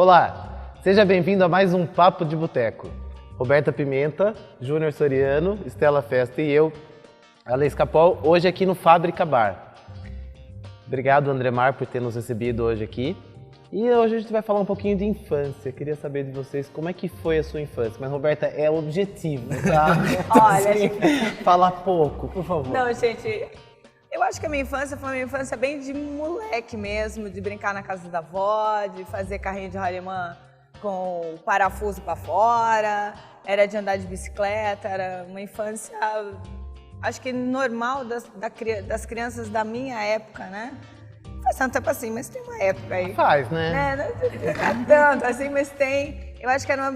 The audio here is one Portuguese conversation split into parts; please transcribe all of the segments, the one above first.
Olá, seja bem-vindo a mais um Papo de Boteco. Roberta Pimenta, Júnior Soriano, Estela Festa e eu, Ale Escapol, hoje aqui no Fábrica Bar. Obrigado, Andremar, por ter nos recebido hoje aqui. E hoje a gente vai falar um pouquinho de infância. Queria saber de vocês como é que foi a sua infância. Mas, Roberta, é o objetivo, tá? Olha, assim, falar pouco, por favor. Não, gente, eu acho que a minha infância foi uma infância bem de moleque mesmo, de brincar na casa da avó, de fazer carrinho de rolimã com o parafuso para fora, era de andar de bicicleta, era uma infância, acho que normal das crianças da minha época, né? Faz tanto tempo assim, mas tem uma época aí. Faz, né? Não é tanto assim, mas tem. Eu acho que era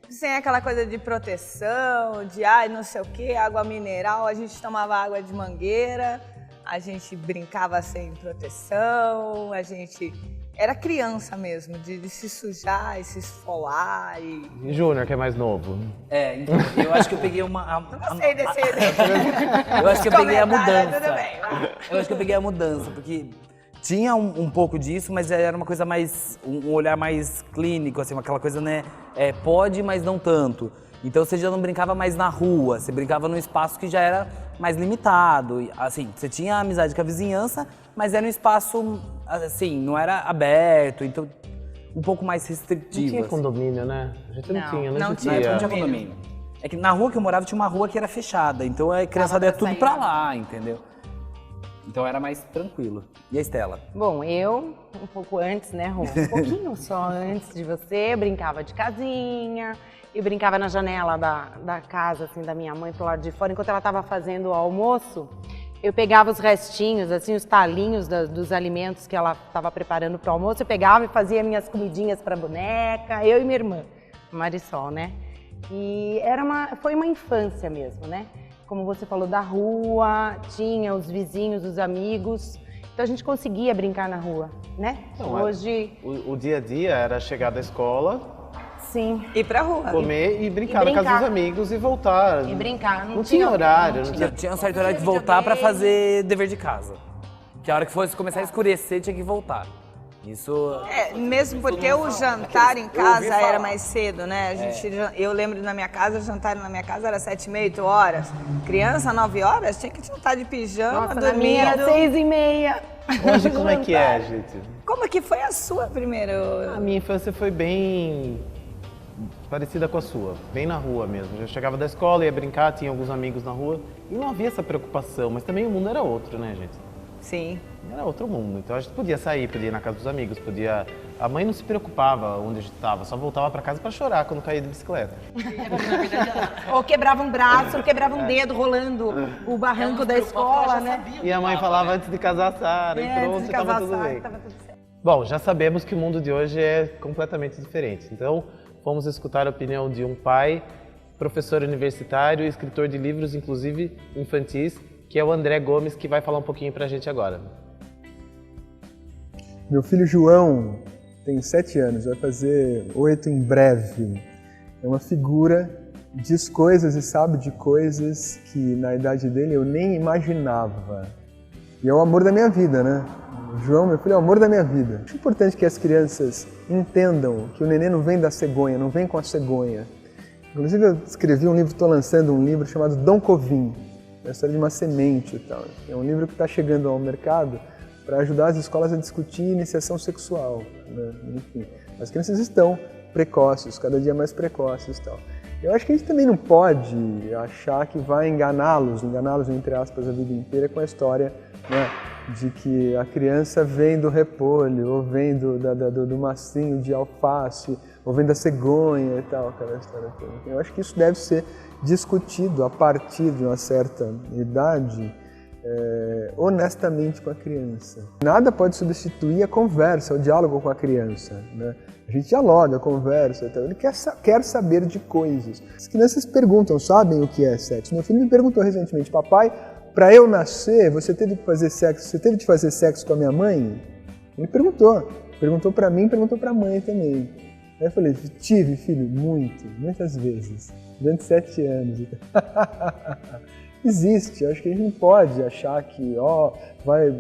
sem aquela coisa de proteção, de não sei o quê, água mineral. A gente tomava água de mangueira, a gente brincava sem proteção, a gente era criança mesmo, de se sujar e se esfolar. E Júnior, que é mais novo? Então, eu acho que eu peguei uma... Não sei desse... Eu acho que eu peguei a mudança. Tudo bem. Eu acho que eu peguei a mudança, porque tinha um pouco disso, mas era uma coisa mais... um olhar mais clínico, assim, aquela coisa, né? Pode, mas não tanto. Então você já não brincava mais na rua, você brincava num espaço que já era mais limitado. Assim, você tinha amizade com a vizinhança, mas era um espaço, assim, não era aberto, então um pouco mais restritivo. Não tinha assim. condomínio, né? A gente não tinha, né? Não Não tinha condomínio. É que na rua que eu morava tinha uma rua que era fechada, então a criançada ia tudo pra lá, entendeu? Então era mais tranquilo. E a Estela? Bom, eu, um pouco antes, né, Rô? Um pouquinho só antes de você, brincava de casinha e brincava na janela da casa, assim, da minha mãe pro lado de fora. Enquanto ela estava fazendo o almoço, eu pegava os restinhos, assim, os talinhos dos alimentos que ela estava preparando pro almoço, eu pegava e fazia minhas comidinhas pra boneca, eu e minha irmã, Marisol, né? E foi uma infância mesmo, né? Como você falou, da rua, tinha os vizinhos, os amigos, então a gente conseguia brincar na rua, né? Então, hoje... O dia a dia era chegar da escola, Sim. Ir pra rua. comer e brincar na casa dos amigos e voltar. E brincar. Não tinha horário. Não tinha. Tinha um certo horário de voltar pra fazer dever de casa. Que a hora que fosse começar a escurecer, tinha que voltar. Isso... Mesmo porque o jantar em casa era mais cedo, né? Eu lembro na minha casa, o jantar na minha casa era 7h30, 8 horas. Criança, 9 horas, tinha que jantar de pijama, Nossa, dormindo. na minha era 6h30. Hoje como é que é, gente? Como que foi a sua primeira? A minha infância foi bem parecida com a sua, bem na rua mesmo. Eu chegava da escola, ia brincar, tinha alguns amigos na rua e não havia essa preocupação, mas também o mundo era outro, né, gente? Sim. Era outro mundo, então a gente podia sair, podia ir na casa dos amigos, podia... A mãe não se preocupava onde a gente estava, só voltava para casa para chorar quando caía de bicicleta. Ou quebrava um braço, ou quebrava um dedo rolando o barranco da escola, né? E a mãe falava antes de casar a Sara e pronto, estava tudo bem. Bom, já sabemos que o mundo de hoje é completamente diferente, então vamos escutar a opinião de um pai, professor universitário e escritor de livros, inclusive infantis, que é o André Gomes, que vai falar um pouquinho pra gente agora. Meu filho João tem 7 anos, vai fazer 8 em breve. É uma figura, diz coisas e sabe de coisas que na idade dele eu nem imaginava. E é o amor da minha vida, né? O João, meu filho, é o amor da minha vida. Acho importante que as crianças entendam que o neném não vem da cegonha, não vem com a cegonha. Inclusive eu escrevi um livro, estou lançando um livro chamado Dom Covim, a história de uma semente e tal. É um livro que está chegando ao mercado para ajudar as escolas a discutir iniciação sexual, né? Enfim, as crianças estão precoces, cada dia mais precoces e tal. Eu acho que a gente também não pode achar que vai enganá-los entre aspas a vida inteira com a história, né, de que a criança vem do repolho, ou vem do massinho de alface, ou vem da cegonha e tal, aquela história toda. Eu acho que isso deve ser discutido a partir de uma certa idade, honestamente com a criança. Nada pode substituir a conversa, o diálogo com a criança, né? A gente dialoga, conversa, então ele quer saber de coisas. As crianças perguntam, sabem o que é sexo. Meu filho me perguntou recentemente, papai, para eu nascer, você teve que fazer sexo com a minha mãe? Ele perguntou para mim, perguntou para a mãe também. Aí eu falei, tive, filho, muitas vezes, durante 7 anos. existe. Eu acho que a gente não pode achar que, vai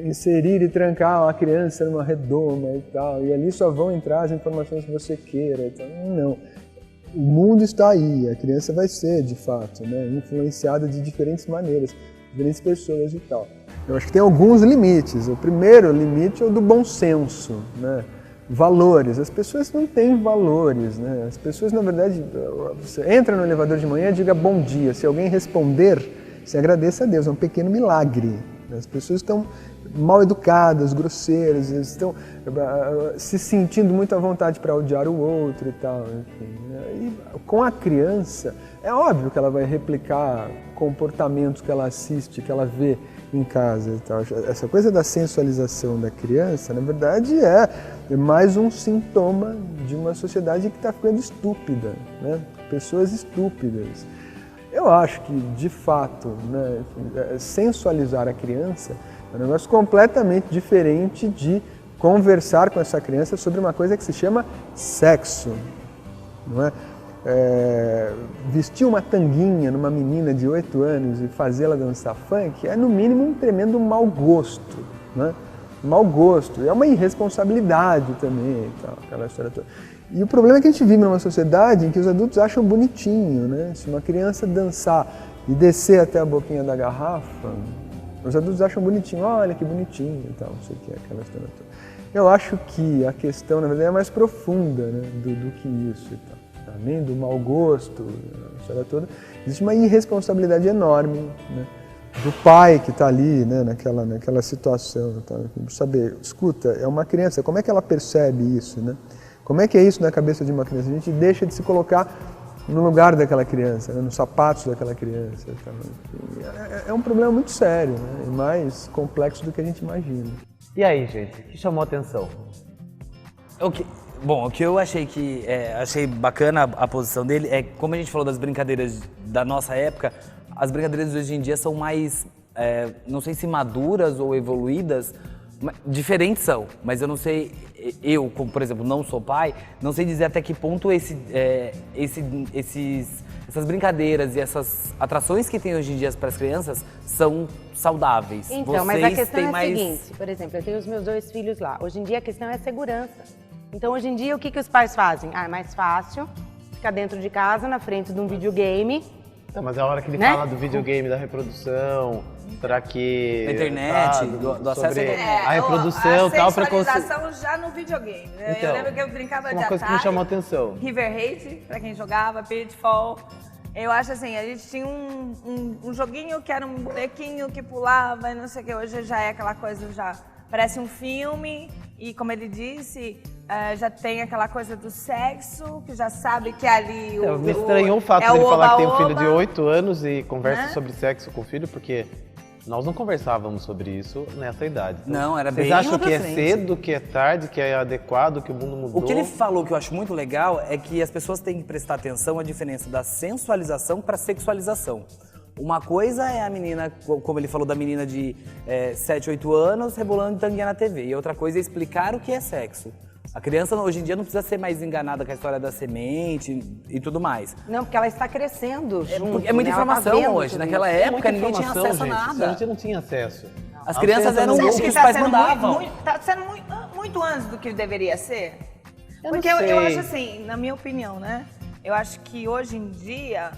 inserir e trancar uma criança numa redoma e tal, e ali só vão entrar as informações que você queira. Então, não. O mundo está aí, a criança vai ser, de fato, né, influenciada de diferentes maneiras, diferentes pessoas e tal. Eu acho que tem alguns limites. O primeiro limite é o do bom senso, né? Valores. As pessoas não têm valores, né? As pessoas, na verdade, você entra no elevador de manhã e diga bom dia. Se alguém responder, você agradeça a Deus, é um pequeno milagre. As pessoas estão mal educadas, grosseiras, estão se sentindo muito à vontade para odiar o outro e tal. Enfim, né? E com a criança, é óbvio que ela vai replicar comportamentos que ela assiste, que ela vê em casa e tal. Essa coisa da sensualização da criança, na verdade, é mais um sintoma de uma sociedade que está ficando estúpida, né? Pessoas estúpidas. Eu acho que, de fato, né, sensualizar a criança é um negócio completamente diferente de conversar com essa criança sobre uma coisa que se chama sexo, não é? Vestir uma tanguinha numa menina de 8 anos e fazê-la dançar funk é, no mínimo, um tremendo mau gosto, né? Mau gosto. É uma irresponsabilidade também, tal, aquela história toda. E o problema é que a gente vive numa sociedade em que os adultos acham bonitinho, né? Se uma criança dançar e descer até a boquinha da garrafa, os adultos acham bonitinho, olha que bonitinho e tal, não sei o que, aquela história toda. Eu acho que a questão, na verdade, é mais profunda, né, do que isso e tal. Além do mau gosto, a história toda, existe uma irresponsabilidade enorme, né, do pai que está ali, né, naquela situação. Tá? Saber, escuta, é uma criança, como é que ela percebe isso? Né? Como é que é isso na cabeça de uma criança? A gente deixa de se colocar no lugar daquela criança, né, nos sapatos daquela criança. Tá? É um problema muito sério, né, e mais complexo do que a gente imagina. E aí, gente, o que chamou a atenção? Bom, o que eu achei achei bacana a posição dele é, como a gente falou das brincadeiras da nossa época, as brincadeiras de hoje em dia são mais, não sei se maduras ou evoluídas, diferentes são, mas eu não sei, eu, como, por exemplo, não sou pai, não sei dizer até que ponto essas brincadeiras e essas atrações que tem hoje em dia para as crianças são saudáveis. Então, mas a questão é a seguinte, por exemplo, eu tenho os meus 2 filhos lá, hoje em dia a questão é segurança. Então, hoje em dia, o que os pais fazem? É mais fácil ficar dentro de casa, na frente de um videogame. Então, mas é a hora que ele fala do videogame, da reprodução, será que... Da internet, do acesso à internet. A reprodução e tal, para conseguir... A sensualização já no videogame, né? Então, eu lembro que eu brincava de uma coisa que me chamou a atenção. River Raid, pra quem jogava, Pitfall. Eu acho assim, a gente tinha um joguinho que era um bonequinho que pulava e não sei o que. Hoje já é aquela coisa, já parece um filme. E como ele disse, já tem aquela coisa do sexo, que já sabe que ali me estranhou o fato dele falar que tem um filho de 8 anos e conversa sobre sexo com o filho, porque nós não conversávamos sobre isso nessa idade. Então, não, era bem Vocês acham lá pra que frente. é cedo, que é tarde, que é adequado, que o mundo mudou? O que ele falou que eu acho muito legal é que as pessoas têm que prestar atenção à diferença da sensualização para sexualização. Uma coisa é a menina, como ele falou da menina de 7, 8 anos, rebolando tanguinha na TV. E outra coisa é explicar o que é sexo. A criança hoje em dia não precisa ser mais enganada com a história da semente e tudo mais. Não, porque ela está crescendo junto. É muita né? Ela tá informação vendo hoje. tudo Naquela isso. época ninguém tinha acesso a gente. nada. A gente não tinha acesso. As crianças eram Você o acha que que os tá pais sendo mandavam. Tá sendo muito antes do que deveria ser? Porque não sei. eu acho assim, na minha opinião, né? Eu acho que hoje em dia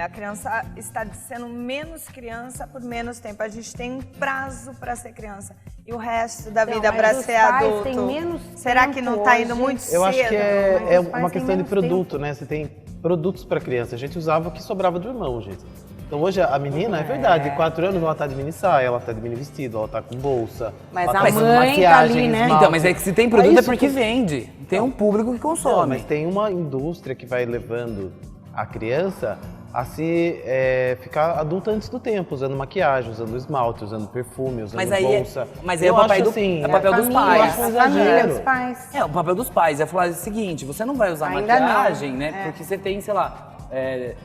a criança está sendo menos criança por menos tempo. A gente tem um prazo para ser criança e o resto da vida para ser adulto. Têm menos Será que não está indo hoje? muito cedo? Eu acho que é os pais uma têm questão de menos produto, né? Você tem produtos para criança. A gente usava o que sobrava do irmão, gente. Então hoje a menina, é verdade, de 4 anos ela tá de mini saia, ela tá de mini vestido, ela tá com bolsa. Mas ela a tá com mãe tá maquiagem, ali, né? esmalte. Então, mas é que se tem produto é isso porque que- vende. Tem um público que Não, consome. mas tem uma indústria que vai levando a criança a se ficar adulta antes do tempo, usando maquiagem, usando esmalte, usando perfume, usando Mas aí bolsa. mas aí Eu é o papel, acho do, assim, é o papel dos Família, pais. acho um a família, exagero. os pais. É, o papel dos pais é falar o seguinte, você não vai usar Ainda maquiagem, não. né? Porque você tem, sei lá,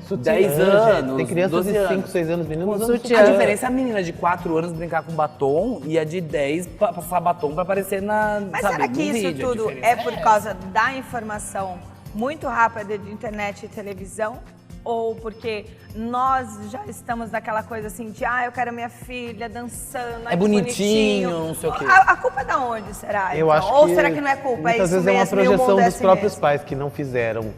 Sutiã, 10 gente. anos, Tem crianças 12 de anos. 5, 6 anos, meninos usando sutiã. A sutiã. diferença é a menina de 4 anos brincar com batom e a de 10 passar batom pra aparecer Mas sabe, será que no isso vídeo. A tudo diferença é por causa da informação muito rápida de internet e televisão? ou porque nós já estamos naquela coisa assim de eu quero minha filha dançando, É bonitinho, não sei o quê. A culpa é da onde, será? Eu então? acho Ou que será que não é culpa? muitas É isso vezes é uma mesmo, e o mundo projeção é dos assim próprios mesmo? pais que não fizeram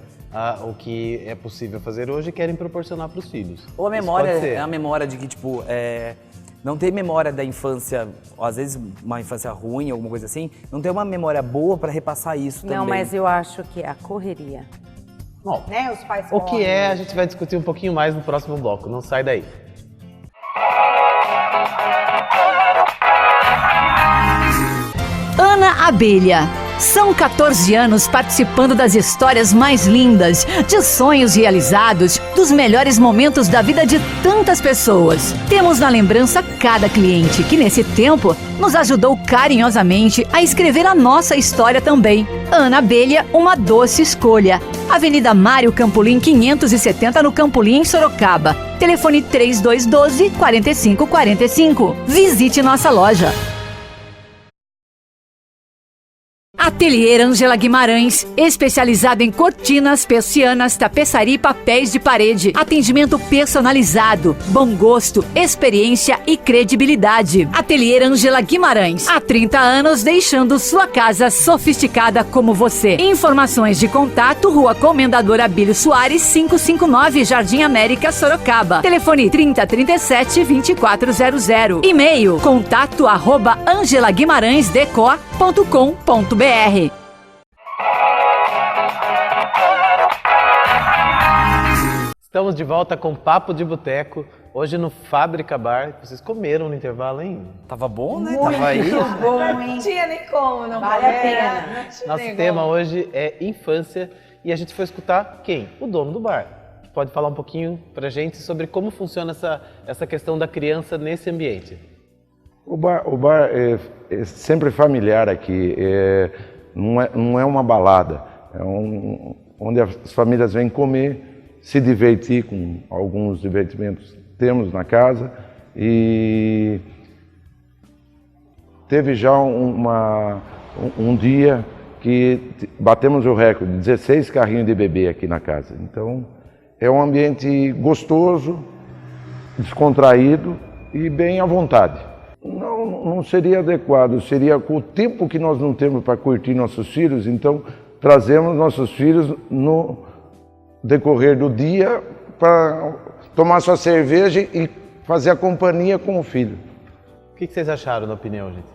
o que é possível fazer hoje e querem proporcionar para os filhos. Ou a Isso memória, pode ser. é a memória de que, tipo, não ter memória da infância, ou às vezes uma infância ruim, alguma coisa assim, não ter uma memória boa pra repassar isso também. Não, mas eu acho que é a correria. Bom, Né? Os pais o que correm. é, a gente vai discutir um pouquinho mais no próximo bloco. Não sai daí. Ana Abelha. São 14 anos participando das histórias mais lindas, de sonhos realizados, dos melhores momentos da vida de tantas pessoas. Temos na lembrança cada cliente que, nesse tempo, nos ajudou carinhosamente a escrever a nossa história também. Ana Abelha, uma doce escolha. Avenida Mário Campolim 570, no Campolim, em Sorocaba. Telefone 3212-4545. Visite nossa loja. Ateliê Ângela Guimarães, especializado em cortinas, persianas, tapeçaria e papéis de parede. Atendimento personalizado, bom gosto, experiência e credibilidade. Ateliê Ângela Guimarães, há 30 anos deixando sua casa sofisticada como você. Informações de contato, Rua Comendador Abílio Soares, 559, Jardim América, Sorocaba. Telefone 3037-2400. E-mail, contato@angelaguimarãesdeco.com.br. Estamos de volta com Papo de Boteco, hoje no Fábrica Bar. Vocês comeram no intervalo, hein? Tava bom, né? Muito Tava aí. bom, Não hein? tinha nem como, não Vale a comer, pena. não tinha Nosso nem tema como. hoje é infância e a gente foi escutar quem? O dono do bar. Que pode falar um pouquinho pra gente sobre como funciona essa questão da criança nesse ambiente. O bar é sempre familiar aqui, não é uma balada, onde as famílias vêm comer, se divertir com alguns divertimentos que temos na casa. E teve já um dia que batemos o recorde, 16 carrinhos de bebê aqui na casa. Então é um ambiente gostoso, descontraído e bem à vontade. Não seria adequado, seria com o tempo que nós não temos para curtir nossos filhos, então trazemos nossos filhos no decorrer do dia para tomar sua cerveja e fazer a companhia com o filho. O que vocês acharam, na opinião, gente?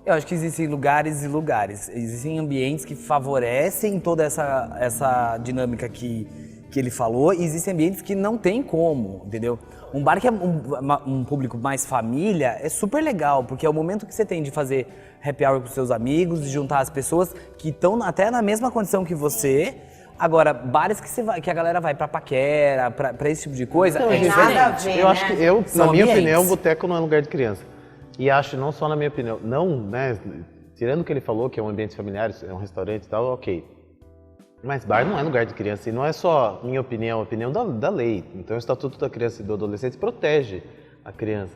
Eu acho que existem lugares e lugares. Existem ambientes que favorecem toda essa dinâmica que ele falou, e existem ambientes que não tem como, entendeu? Um bar que é um público mais família é super legal, porque é o momento que você tem de fazer happy hour com seus amigos, de juntar as pessoas que estão até na mesma condição que você. Agora, bares que a galera vai pra paquera, pra esse tipo de coisa, Não, é gente, diferente. nada a ver. eu acho que São na minha ambientes. opinião, boteco não é lugar de criança. E acho, não só na minha opinião, não, né, tirando o que ele falou, que é um ambiente familiar, é um restaurante e tal, ok. Mas bar não é lugar de criança, e não é só minha opinião, a opinião da lei. Então o Estatuto da Criança e do Adolescente protege a criança.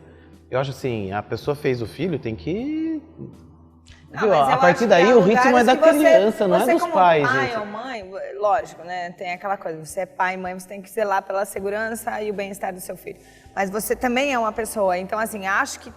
Eu acho assim, a pessoa fez o filho, tem que... Não, Viu? mas eu A acho partir que daí há o ritmo é lugares da que você- criança, não é você dos como pais, pai gente. ou mãe, lógico, né? Tem aquela coisa, você é pai e mãe, você tem que zelar pela segurança e o bem-estar do seu filho. Mas você também é uma pessoa, então assim, acho que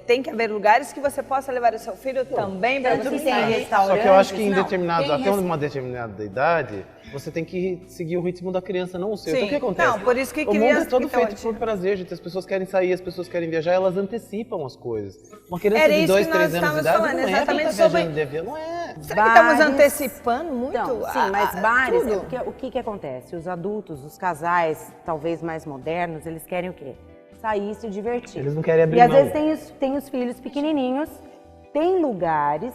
tem que haver lugares que você possa levar o seu filho também para Tanto você que tem sair. restaurantes. Só que eu acho que em não, determinado, tem até uma determinada idade, você tem que seguir o ritmo da criança, não o seu. Sim. Então o que acontece? Não, por isso que o mundo criança é todo fica feito onde? por prazer, gente. As pessoas querem sair, as pessoas querem viajar, elas antecipam as coisas. Uma criança Era de isso 2, que nós 3 anos de estávamos idade falando, não é exatamente pra tá sobre- viajando de avião, não é. Será que estamos Bares- antecipando muito? Então, sim, mas bares, tudo? porque o que acontece? Os adultos, os casais, talvez mais modernos, eles querem o quê? Sair e se divertir. Eles não querem abrir E às mão. vezes tem os filhos pequenininhos, tem lugares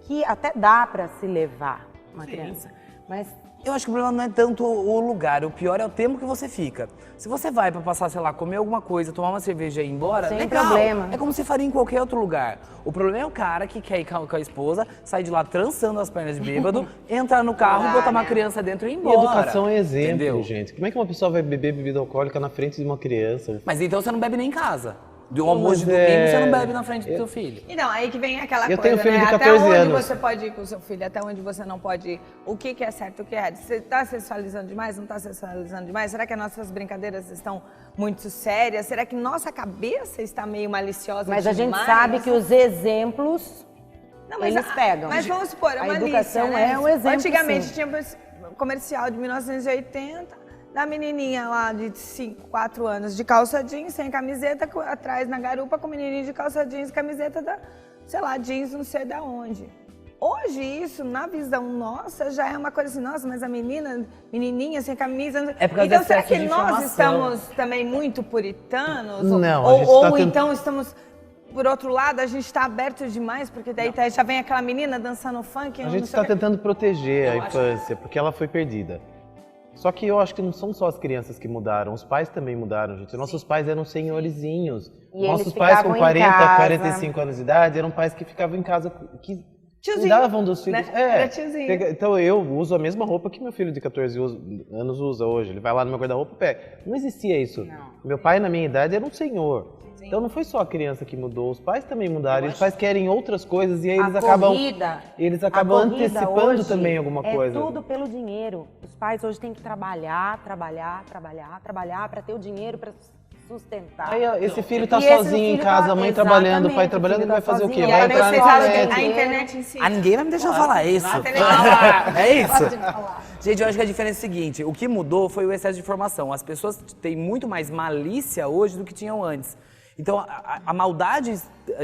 que até dá para se levar uma criança, mas Eu acho que o problema não é tanto o lugar, o pior é o tempo que você fica. Se você vai pra passar, sei lá, comer alguma coisa, tomar uma cerveja e ir embora, Sem legal. problema. É como se faria em qualquer outro lugar. O problema é o cara que quer ir com a esposa, sair de lá trançando as pernas de bêbado, entrar no carro, botar uma criança dentro e ir E embora. educação é exemplo, entendeu? gente. Como é que uma pessoa vai beber bebida alcoólica na frente de uma criança? Mas então você não bebe nem em casa. De um almoço de Mas domingo, você não bebe na frente do seu filho. Então, aí que vem aquela Eu coisa, tenho filho né? de Até 14 onde anos. você pode ir com o seu filho, até onde você não pode ir. O que é certo, o que é errado? Você está sexualizando demais, não está sexualizando demais? Será que as nossas brincadeiras estão muito sérias? Será que nossa cabeça está meio maliciosa Mas a gente demais? sabe que os exemplos, Não, eles pegam. Mas vamos supor, a malícia, educação né? é um exemplo, Antigamente sim. tinha comercial de 1980, da menininha lá de 5, 4 anos de calça jeans, sem camiseta, atrás na garupa com o menininho de calça jeans, camiseta da, sei lá, jeans não sei da onde. Hoje isso, na visão nossa, já é uma coisa assim, nossa, mas a menininha sem camisa... É por causa então do será excesso que de nós informação. estamos também muito puritanos? Não, a ou gente tá ou tent- então estamos... Por outro lado, a gente está aberto demais, porque daí já vem aquela menina dançando funk. A gente está tentando proteger a infância, porque ela foi perdida. Só que eu acho que não são só as crianças que mudaram, os pais também mudaram, gente. Nossos pais eram senhorizinhos. E Nossos eles pais ficavam com em 40, casa. 45 anos de idade eram pais que ficavam em casa, que Tiozinho, cuidavam dos filhos. né? Era tiozinho. Então eu uso a mesma roupa que meu filho de 14 anos usa hoje. Ele vai lá no meu guarda-roupa e pega. Não existia isso. Meu pai, na minha idade, era um senhor. Então não foi só a criança que mudou, os pais também mudaram. Os pais querem outras coisas e aí eles acabam antecipando hoje também alguma coisa. É tudo pelo dinheiro. Os pais hoje têm que trabalhar para ter o dinheiro para sustentar. Aí ó, esse filho tá E esse sozinho em filho casa, tá- a mãe trabalhando, o pai exatamente, trabalhando, o ele filho vai tá fazer o quê? sozinho. Vai E aí entrar vocês na acham que internet. a internet em si. Ah, ninguém vai me deixar falar isso. É isso? Gente, eu acho que a diferença é a seguinte, o que mudou foi o excesso de informação. As pessoas têm muito mais malícia hoje do que tinham antes. Então, a maldade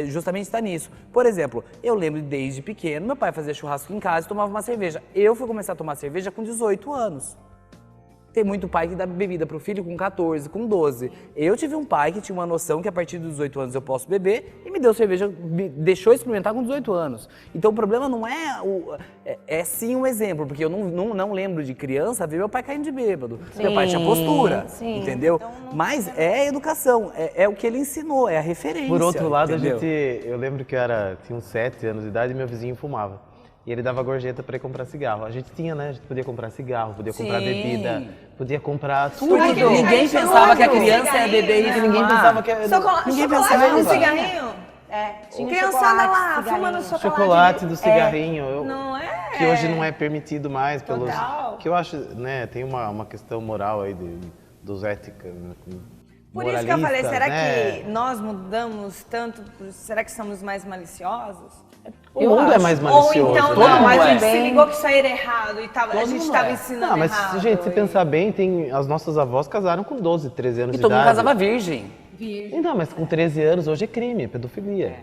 justamente está nisso. Por exemplo, eu lembro desde pequeno, meu pai fazia churrasco em casa e tomava uma cerveja. Eu fui começar a tomar cerveja com 18 anos. Tem muito pai que dá bebida pro filho com 14, com 12. Eu tive um pai que tinha uma noção que a partir dos 18 anos eu posso beber e me deu cerveja, me deixou experimentar com 18 anos. Então o problema não é é sim um exemplo, porque eu não lembro de criança ver meu pai caindo de bêbado. Meu pai tinha postura, sim. entendeu? Mas é educação, é o que ele ensinou, é a referência. Por outro lado, entendeu? eu lembro que tinha uns 7 anos de idade e meu vizinho fumava. E ele dava gorjeta para ir comprar cigarro. A gente tinha, né? A gente podia comprar cigarro, podia comprar Sim. bebida, podia comprar tudo. Porque ninguém pensava que a criança ia beber e Ninguém fumar. pensava que Ninguém pensava. chocolate no cigarrinho? Tinha Criançada chocolate, lá, cigarrinho. fumando chocolate. chocolate do cigarrinho. Não é? Que hoje não é permitido mais pelos. Total. Que eu acho, né? Tem uma questão moral aí dos éticas. Né, Por isso que eu falei, moralistas, será né? que nós mudamos tanto? Será que somos mais maliciosos? O mundo é mais malicioso. Ou então, Todo não, mundo a é. gente se ligou que isso aí era errado e a gente mundo estava é. ensinando Não, mas, errado. gente, se pensar bem, as nossas avós casaram com 12, 13 anos E de todo mundo idade. casava virgem. Então, mas com 13 anos hoje é crime, é pedofilia.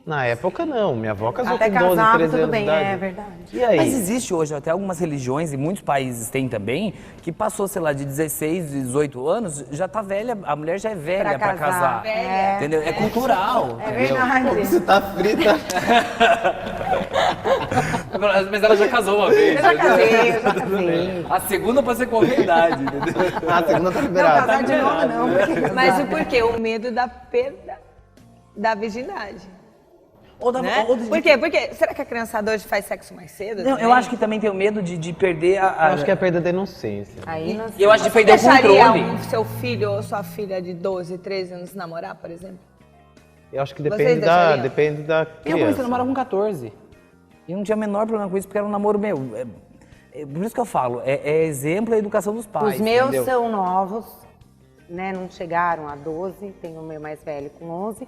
Na época não, minha avó casou Até com 12, casava, 13 tudo anos bem, de idade. é verdade. E aí? Mas existe hoje até algumas religiões, e muitos países têm também, que passou, sei lá, de 16, 18 anos, já tá velha, a mulher já é velha pra casar. Velha. Entendeu? É cultural. É verdade. Você tá frita. Mas ela já casou uma vez. Eu já casei. A segunda pode ser qualquer idade, entendeu? A segunda tá Não, liberada. casar de novo não. porque- Mas o porquê? O medo da perda da virgindade. Ou da, Né? ou de- Por quê? Porque será que a criançada hoje faz sexo mais cedo? Não, também? eu acho que também tem o medo de perder a... Eu acho que é a perda da inocência. Aí não Eu acho de perder o Deixaria controle. seu filho ou sua filha de 12, 13 anos namorar, por exemplo? Eu acho que Vocês depende deixariam? da Eu comecei a criança. namorar com 14. E eu não tinha o menor problema com isso, porque era um namoro meu. Por isso que eu falo, é exemplo a educação dos pais. Os meus entendeu? são novos, né? Não chegaram a 12, tenho o meu mais velho com 11.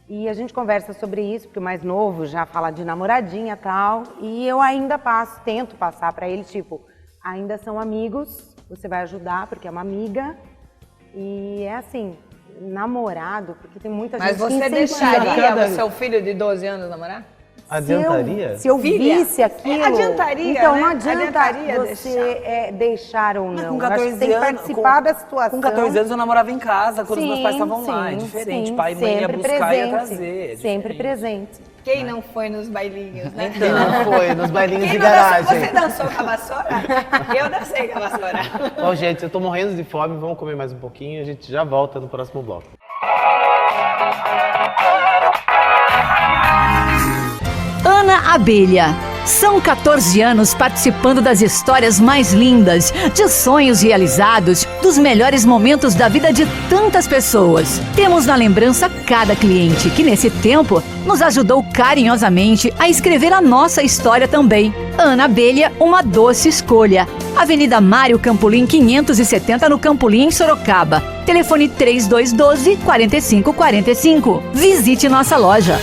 E a gente conversa sobre isso, porque o mais novo já fala de namoradinha e tal. E eu ainda tento passar pra ele, tipo, ainda são amigos, você vai ajudar porque é uma amiga. E é assim, namorado, porque tem muita Mas gente que você incentiva. deixaria o seu filho de 12 anos namorar? Adiantaria? Se eu Filha, visse aquilo... adiantaria, Então, né? não adianta Adiantaria você deixar ou não. Com Eu acho 14 que tem que anos, participar da situação. Com 14 anos eu namorava em casa, quando os meus pais Sim, estavam lá. É sim, diferente, sim, pai e mãe ia sempre buscar e ia presente, trazer. É sempre diferente. presente. Quem não foi nos bailinhos, né? Quem não foi nos bailinhos Quem de não dançou? garagem? Você dançou com a vassoura? Eu dancei com a vassoura. Bom, gente, eu tô morrendo de fome, vamos comer mais um pouquinho e a gente já volta no próximo bloco. Ana Abelha. São 14 anos participando das histórias mais lindas, de sonhos realizados, dos melhores momentos da vida de tantas pessoas. Temos na lembrança cada cliente que, nesse tempo, nos ajudou carinhosamente a escrever a nossa história também. Ana Abelha, uma doce escolha. Avenida Mário Campolim 570, no Campolim, em Sorocaba. Telefone 3212-4545. Visite nossa loja.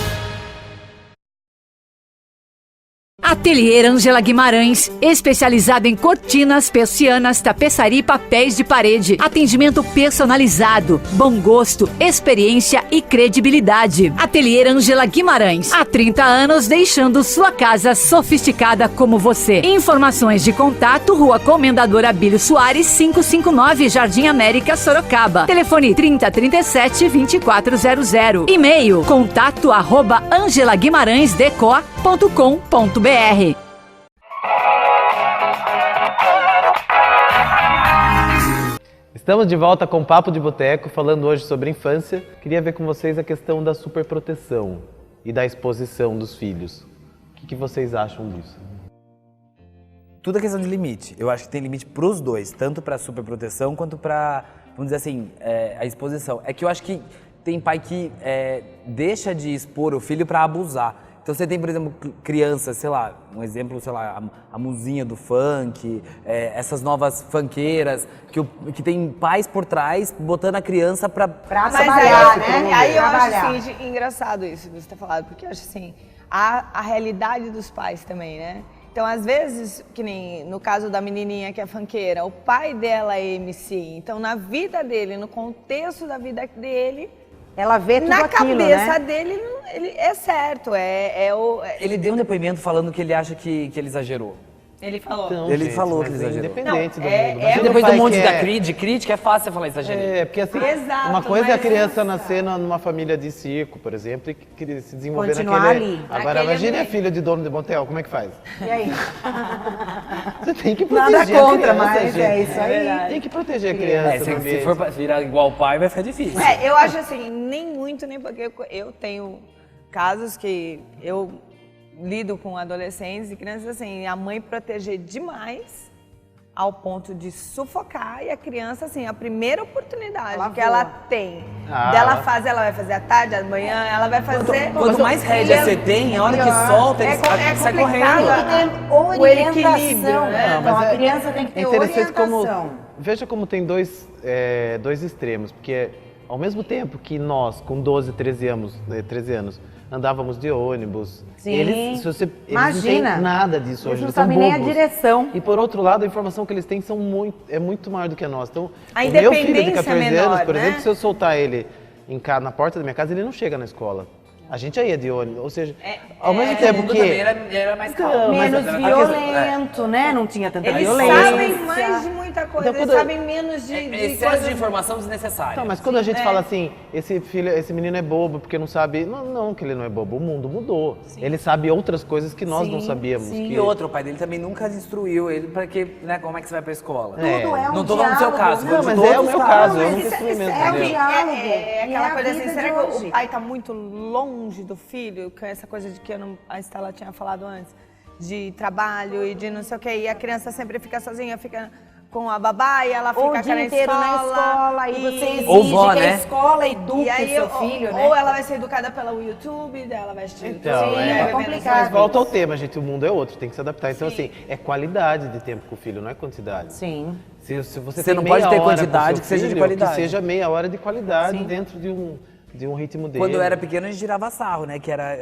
Ateliê Ângela Guimarães, especializado em cortinas, persianas, tapeçaria e papéis de parede. Atendimento personalizado, bom gosto, experiência e credibilidade. Ateliê Ângela Guimarães, há 30 anos deixando sua casa sofisticada como você. Informações de contato: Rua Comendador Abílio Soares, 559, Jardim América, Sorocaba. Telefone 3037-2400. E-mail: contato@angelaguimarãesdeco.com.br. Estamos de volta com o Papo de Boteco, falando hoje sobre infância. Queria ver com vocês a questão da superproteção e da exposição dos filhos. O que vocês acham disso? Tudo é questão de limite. Eu acho que tem limite pros dois, tanto pra superproteção quanto pra, vamos dizer assim, a exposição. É que eu acho que tem pai que deixa de expor o filho pra abusar. Então você tem, por exemplo, crianças, sei lá, um exemplo, sei lá, a musinha do funk, essas novas funkeiras, que tem pais por trás botando a criança pra trabalhar, né? Aí eu Trabalhar. acho assim, engraçado isso que você tá falando, porque eu acho assim, a realidade dos pais também, né? Então, às vezes, que nem no caso da menininha que é funkeira, o pai dela é MC, então na vida dele, no contexto da vida dele, Ela vê tudo na aquilo, cabeça né? dele, ele é certo, Ele deu um depoimento falando que ele acha que ele exagerou. Ele falou. Então, Ele gente, falou mas que é exagerou. independente do Não, mundo. Imagina Depois o de pai um monte que de crítica, é fácil você falar exagerei. É, porque assim, Exato, uma coisa é a mas criança essa- nascer numa família de circo, por exemplo, e que se desenvolver Continuar naquele... ali. Agora, Naquele imagine a ambiente. filha de dono de motel, como é que faz? E aí? Você tem que proteger Nada a contra, criança, mas gente. é isso aí. Tem que proteger a criança. no Se ambiente. for pra virar igual o pai, vai ficar difícil. Eu acho assim, nem muito, nem porque eu tenho casos que eu lido com adolescentes e crianças assim, a mãe proteger demais ao ponto de sufocar e a criança, assim, a primeira oportunidade Ela que voa. ela tem Ah, dela ela- fazer, ela vai fazer à tarde, amanhã, ela vai fazer... Quanto mais rédea você tem, a hora que solta, ele sai correndo. O equilíbrio, Orientação. né? Não, Então mas a criança tem que ter interessante orientação. Veja como tem dois extremos, porque ao mesmo tempo que nós, com 12, 13 anos, andávamos de ônibus, Sim. eles não Imagina. têm nada disso Eles hoje, não eles são sabem nem a bobos. direção. E por outro lado, a informação que eles têm é muito maior do que a nossa. Então, A o meu filho de independência 14 é menor, anos, por né? exemplo, se eu soltar ele na porta da minha casa, ele não chega na escola. A gente já ia de ônibus, ou seja, ao mesmo tempo que... era mais calmo. Menos Mas a- violento, né? Não tinha tanta Eles violência. sabem mais de muita coisa, Então, eles quando- sabem menos de Excesso coisas... de informação desnecessária. Então, mas quando a gente fala assim, esse menino é bobo porque não sabe... Não que ele não é bobo, o mundo mudou. Ele sabe outras coisas que nós não sabíamos. E que- outro, o pai dele também nunca instruiu ele para que, né, como é que você vai pra escola. É. Tudo é um Não tô falando do seu diálogo, caso, né? tô Não, de mas todos é o os meu casos. caso, eu Mas nunca isso experimento. é um entendeu? diálogo. É E aquela a coisa assim, vida será de que hoje. o pai tá muito longe do filho? Com essa coisa de que a Estela tinha falado antes, de trabalho e de não sei o quê, e a criança sempre fica sozinha, fica com a babá e ela Ou o fica dia inteiro na escola e você exige Ou vó, que né? a escola eduque E aí, o seu filho, ou, né? ou ela vai ser educada pelo YouTube, daí ela vai assistir Então, YouTube, é vai ver complicado. Mas volta ao tema, gente, o mundo é outro, tem que se adaptar. Então, assim, é qualidade de tempo com o filho, não é quantidade. Sim. Se você Você tem não pode meia ter hora com quantidade seu que seja de filho, qualidade. Que seja meia hora de qualidade dentro de um ritmo dele. Quando eu era pequeno, a gente tirava sarro, né? Que era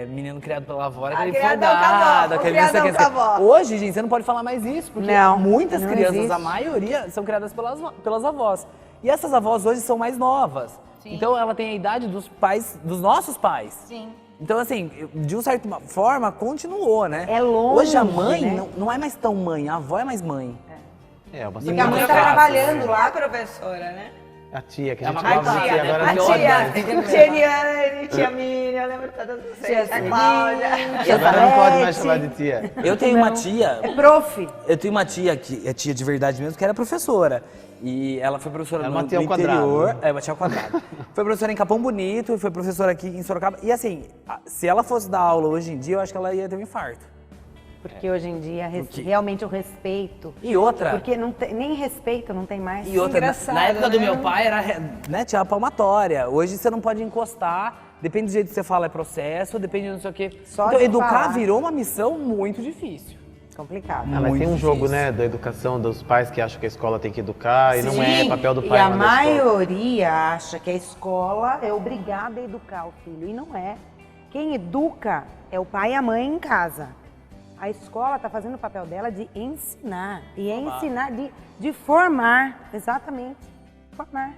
menino criado pela avó, era aquele criadão com a avó, folgado, o aquele criadão não sei o com a que. avó. Hoje, gente, você não pode falar mais isso, porque Não, muitas não crianças, existe. a maioria, são criadas pelas avós. E essas avós hoje são mais novas. Então ela tem a idade dos pais, dos nossos pais. Sim. Então, assim, de uma certa forma, continuou, né? É longe, Hoje a mãe né? não é mais tão mãe, a avó é mais mãe. É, uma Porque a mãe Muito tá fácil, trabalhando Lá lá. a professora, né? A tia, que a É gente uma chamava de coitada, tia, agora né? a A gente tia, tia Eliane, tia Miriam, eu lembro todas vocês, a Cláudia. Agora não pode mais Salete. chamar de tia. Eu tenho uma tia, É prof. eu tenho uma tia que é tia de verdade mesmo, que era professora. E ela foi professora Era no uma tia ao interior. quadrado. É, uma tia ao quadrado. Foi professora em Capão Bonito e foi professora aqui em Sorocaba. E assim, se ela fosse dar aula hoje em dia, eu acho que ela ia ter um infarto. Porque hoje em dia, realmente o respeito... E outra... Porque não tem, nem respeito não tem mais. E outra, Engraçado, na época do né? meu pai, era, né, tinha a palmatória. Hoje você não pode encostar, depende do jeito que você fala, é processo, depende do não sei o quê. Só Então, de educar falar. virou uma missão muito difícil. Complicado. Ah, mas tem um Muito jogo, difícil. né, da educação dos pais que acham que a escola tem que educar e não é Sim, papel do pai. E a mandar a escola. maioria acha que a escola é obrigada a educar o filho. E não é. Quem educa é o pai e a mãe em casa. A escola está fazendo o papel dela de ensinar. E é ensinar, de formar. Exatamente. Formar.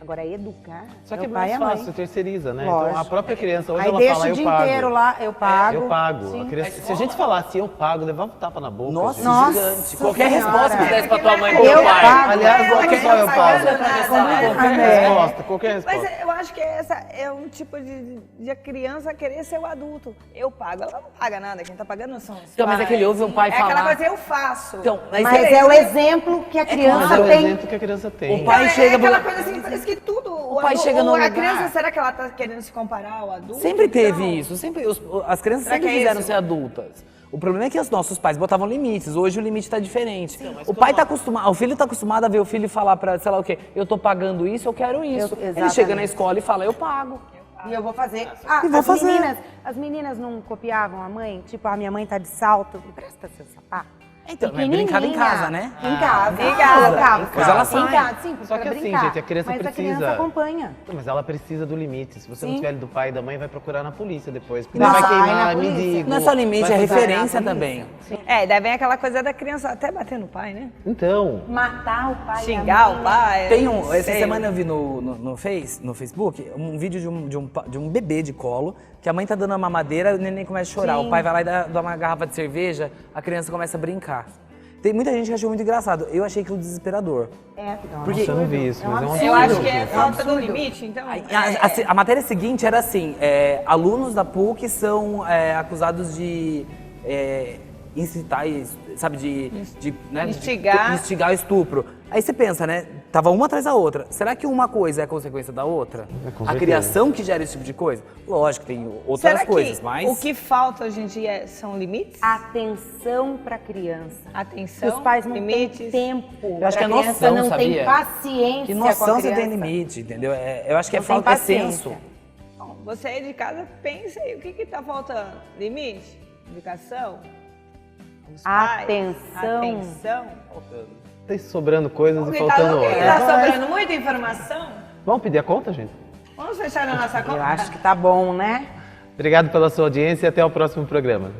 Agora, educar Só é que é o pai mais e a mãe. fácil, terceiriza, né? Lógico. Então a própria criança hoje Aí ela deixa fala, o eu dia pago. inteiro lá, eu pago. Eu pago. Sim. A criança- se a gente falasse eu pago, levava um tapa na boca. Nossa, gente. Nossa gigante. Qualquer Senhora. resposta que desse pra tua mãe ou Eu teu pai. pago. Aliás, Ela olha não só, tá eu pago. pagando nada. Qualquer É. resposta, qualquer resposta. Mas eu acho que essa é um tipo de a criança querer ser o adulto. Eu pago. Ela não paga nada, quem tá pagando são os Então, mas é que ele ouve um pai É aquela falar. coisa, eu faço. Então, Mas é o exemplo que a Mas criança é o tem. exemplo que a criança tem. O pai chega aquela pro- coisa assim, parece que tudo... O pai chega no A lugar. criança, será que ela tá querendo se comparar ao adulto? Sempre teve Não. isso, sempre, as crianças Será sempre que é quiseram isso? ser adultas. O problema é que os nossos pais botavam limites, hoje o limite tá diferente. O pai tá acostumado, o filho tá acostumado a ver o filho falar pra, sei lá o quê, eu tô pagando isso, eu quero isso. Ele exatamente. chega na escola e fala, eu pago. E eu vou fazer. E vou fazer. As meninas não copiavam a mãe? Tipo, a minha mãe tá de salto. Me presta seu sapato. Então, mas brincava em casa, né? Em casa. Em casa. Colocava. Mas ela Em sai. casa, sim, Só pra que assim, brincar. gente, a criança Mas precisa- a criança acompanha. Mas ela precisa do limite. Se você não Sim. tiver do pai e da mãe, vai procurar na polícia depois. Porque Não, vai vai queimar, na me polícia. diga. Não é só limite, é referência também. É, daí vem aquela coisa da criança até bater no pai, né? Então, Matar o pai. e a Xingar mãe. o pai. Tem um, essa sei. semana eu vi no Facebook um vídeo de um bebê de colo, que a mãe tá dando uma mamadeira, o neném começa a chorar. Sim. O pai vai lá e dá uma garrafa de cerveja, a criança começa a brincar. Tem muita gente que achou muito engraçado. Eu achei aquilo desesperador. É, Porque- nossa, eu não vi isso, mas é um Eu absurdo. acho que é falta do limite, então. A matéria seguinte era assim: alunos da PUC são acusados de incitar, sabe, né, Instigar. de instigar o estupro. Aí você pensa, né? Tava uma atrás da outra. Será que uma coisa é consequência da outra? com A certeza. criação que gera esse tipo de coisa? Lógico, tem outras Será coisas, que mas. o que falta hoje em dia são limites? Atenção pra criança. Atenção, Que os pais não limites. têm tempo. Eu acho que é A criança noção, não sabia? tem paciência. Que noção com a você tem criança. limite, entendeu? Eu acho que Não é tem falta de paciência. senso. Bom, você aí de casa, pensa aí, o que que tá faltando? Limite? Educação? Os pais? Atenção. Atenção? Tá sobrando coisas O e que faltando o que outras. tá sobrando muita informação? Vamos pedir a conta, gente? Vamos fechar a nossa conta? Eu acho que tá bom, né? Obrigado pela sua audiência e até o próximo programa.